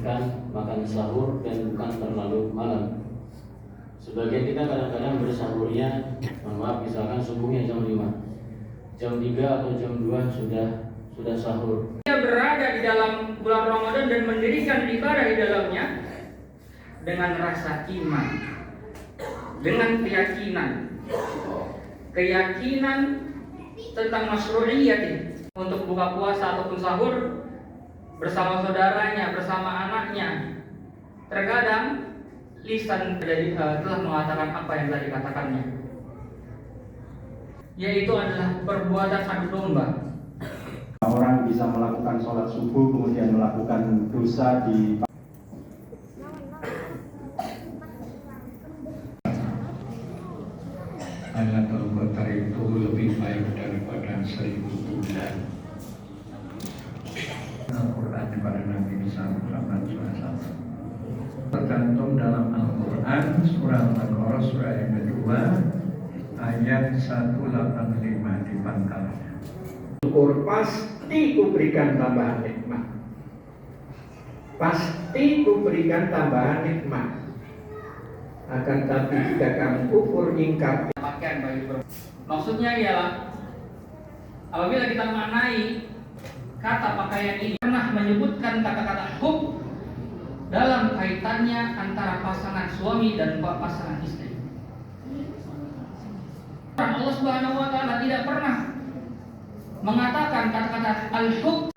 memperbolehkan makan sahur dan bukan terlalu malam. Sebagian kita kadang-kadang bersahurnya, misalkan subuhnya jam 5, jam 3 atau jam 2 sudah sahur. Dia berada di dalam bulan Ramadan dan mendirikan ibadah di dalamnya dengan rasa iman, dengan keyakinan tentang masyru'iyat untuk buka puasa ataupun sahur bersama saudaranya, bersama anaknya. Terkadang lisan telah mengatakan apa yang telah dikatakannya, yaitu adalah perbuatan adu domba. Orang bisa melakukan sholat subuh kemudian melakukan dosa di Lailatul Qadar itu lebih baik daripada 1000 bulan. Al-Quran kepada Nabi Muhammad SAW tercantum dalam Al-Quran surah Al-Baqarah surah yang kedua ayat 185 di pangkalnya. Syukur pasti kuberikan tambahan nikmat. Pasti kuberikan tambahan nikmat. Akan tapi jika kamu kufur ingkar. Maksudnya ialah apabila kita mengenai kata pakaian ini pernah menyebutkan kata-kata hub dalam kaitannya antara pasangan suami dan pasangan istri. Allah Subhanahu wa taala tidak pernah mengatakan kata-kata al-hub.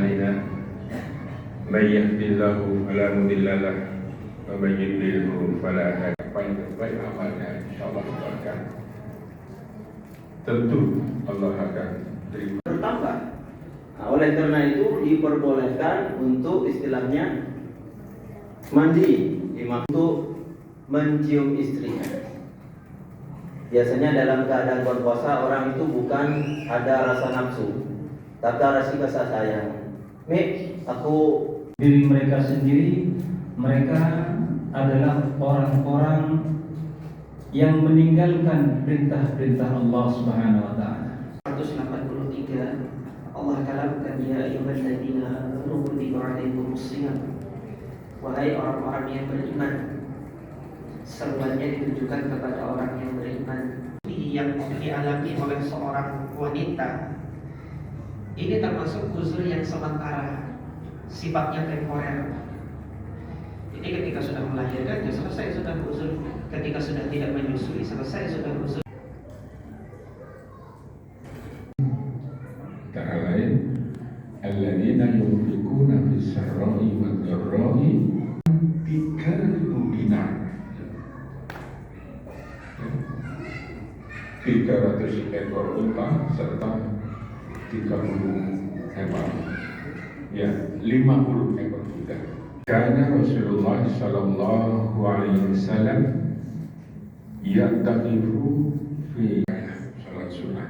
Man yahdihillahu fala mudilla lahu wa man yudlilhu fala hadiya lahu. Apa yang terbaik amalnya insyaallah akan tentu Allah akan terima. Bertambah. Nah, oleh karena itu diperbolehkan untuk istilahnya mandi untuk mencium istrinya. Biasanya dalam keadaan berpuasa orang itu bukan ada rasa nafsu, tapi rasa kasih sayang. Aku diri mereka sendiri, mereka adalah orang-orang yang meninggalkan perintah-perintah Allah Subhanahu wa taala. 183 Allah kalamkan ya ayyuhalladzina amanu kutiba alaikumus shiyam. Wahai orang-orang yang beriman. Seruannya ditujukan kepada orang yang beriman. Yang dialami oleh seorang wanita ini termasuk uzur yang sementara, sifatnya temporer. Jadi ketika sudah melahirkan ya selesai sudah uzur, ketika sudah tidak menyusui selesai sudah uzur. Antara lain alladzina yunfiquna fis sarra'i wad dharra'i 3.000 dinar, 300 ekor unta serta 30 hewan, ya 50 ekor kuda. Karena Rasulullah Sallallahu Alaihi Wasallam ya'taqifu fi salat sunnah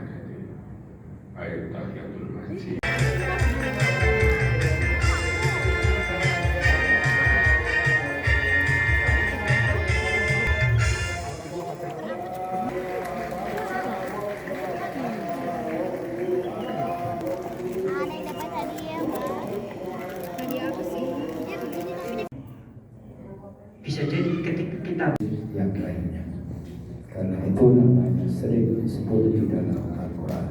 ayat tahiyatul masjid. Bisa jadi ketika kita yang lainnya, karena itu namanya sering disebut di dalam Al-Quran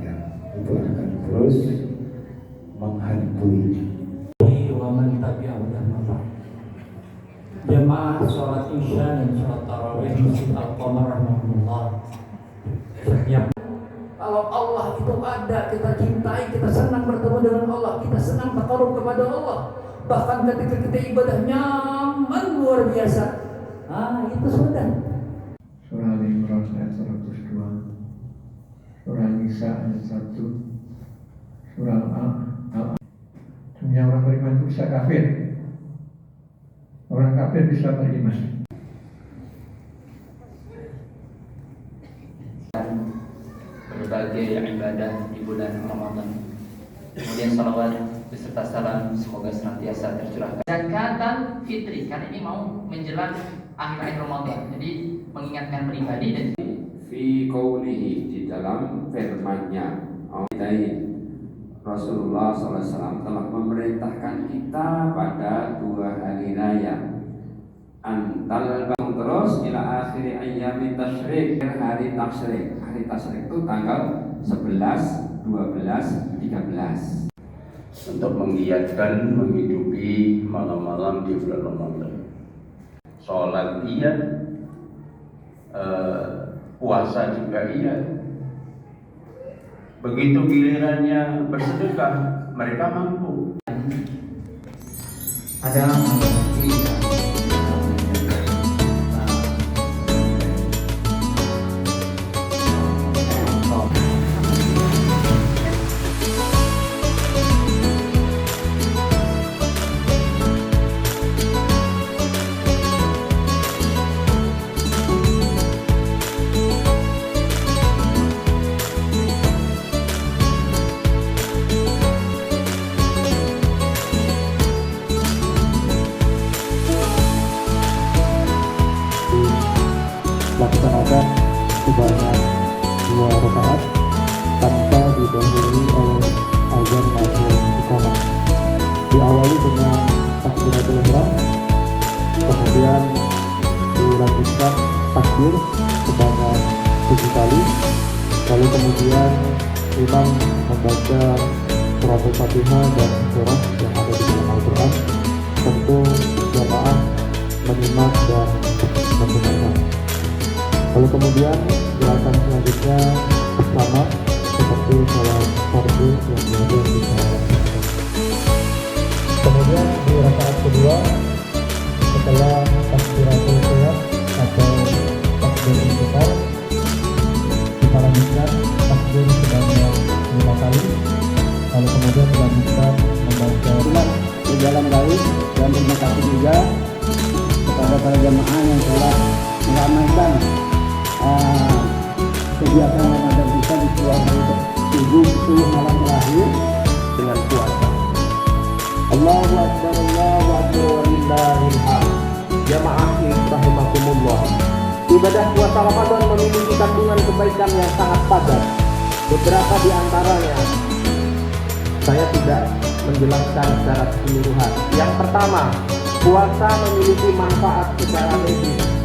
yang itu akan terus menghantui. Jemaah sholat isya dan sholat tarawih Masjid Al-Qamar rahimahullah. Kalau Allah itu ada, kita cintai, kita senang bertemu dengan Allah, kita senang takarub kepada Allah. Bahkan ketika kita ibadah nyaman luar biasa. Itu sudah. Surah Al-Imran ayat 102, Surah Nisa ayat 1, Surah Al-A'raf. Dunia orang beriman itu bisa kafir, orang kafir bisa beriman. Berbagai ibadah di bulan Ramadan. Kemudian salawat beserta salam semoga senantiasa tercurahkan. Zakatan fitri, kan ini mau menjelang akhir Ramadan, jadi mengingatkan pribadi dan fi qawlihi, di dalam firman-Nya Rasulullah SAW telah memerintahkan kita pada 2 hari raya. Antal bang terus ila akhiri ayyami tasyrik, hari tasyrik. Hari tasyrik itu tanggal 11, 12, 13. Untuk menggiatkan menghidupi malam-malam di bulan Ramadan. Sholat iya, puasa juga iya. Begitu gilirannya bersedekah, mereka mampu. Ada laksanakan sebanyak 2 rakaat tanpa didahului oleh azan maupun iqamah. Diawali dengan takbiratul ihram, kemudian dilanjutkan takbir sebanyak 7 kali, lalu kemudian imam membaca surat Al-Fatihah dan surah yang ada di dalam Al-Quran. Tentu jamaah menyimak dan mendengarkan. Lalu kemudian gerakan selanjutnya sama seperti sholat fardu yang biasa kita lakukan. Kemudian di rakaat kedua setelah takbiratul ihram atau takbir intikal, kita lanjutkan takbir sebanyak 5 kali. Lalu kemudian dilanjutkan membaca berjalan baik, dan terima kasih juga kepada para jamaah yang telah meramaikan kegiatan Ramadan kita di keluarga 7 malam terakhir dengan puasa. Allahu Akbar, Allahu Akbar, walillahil hamd. Jamaah rahimakumullah. Ibadah puasa Ramadan memiliki kandungan kebaikan yang sangat padat. Beberapa di antaranya saya tidak menjelaskan secara keseluruhan. Yang pertama, puasa memiliki manfaat secara medis.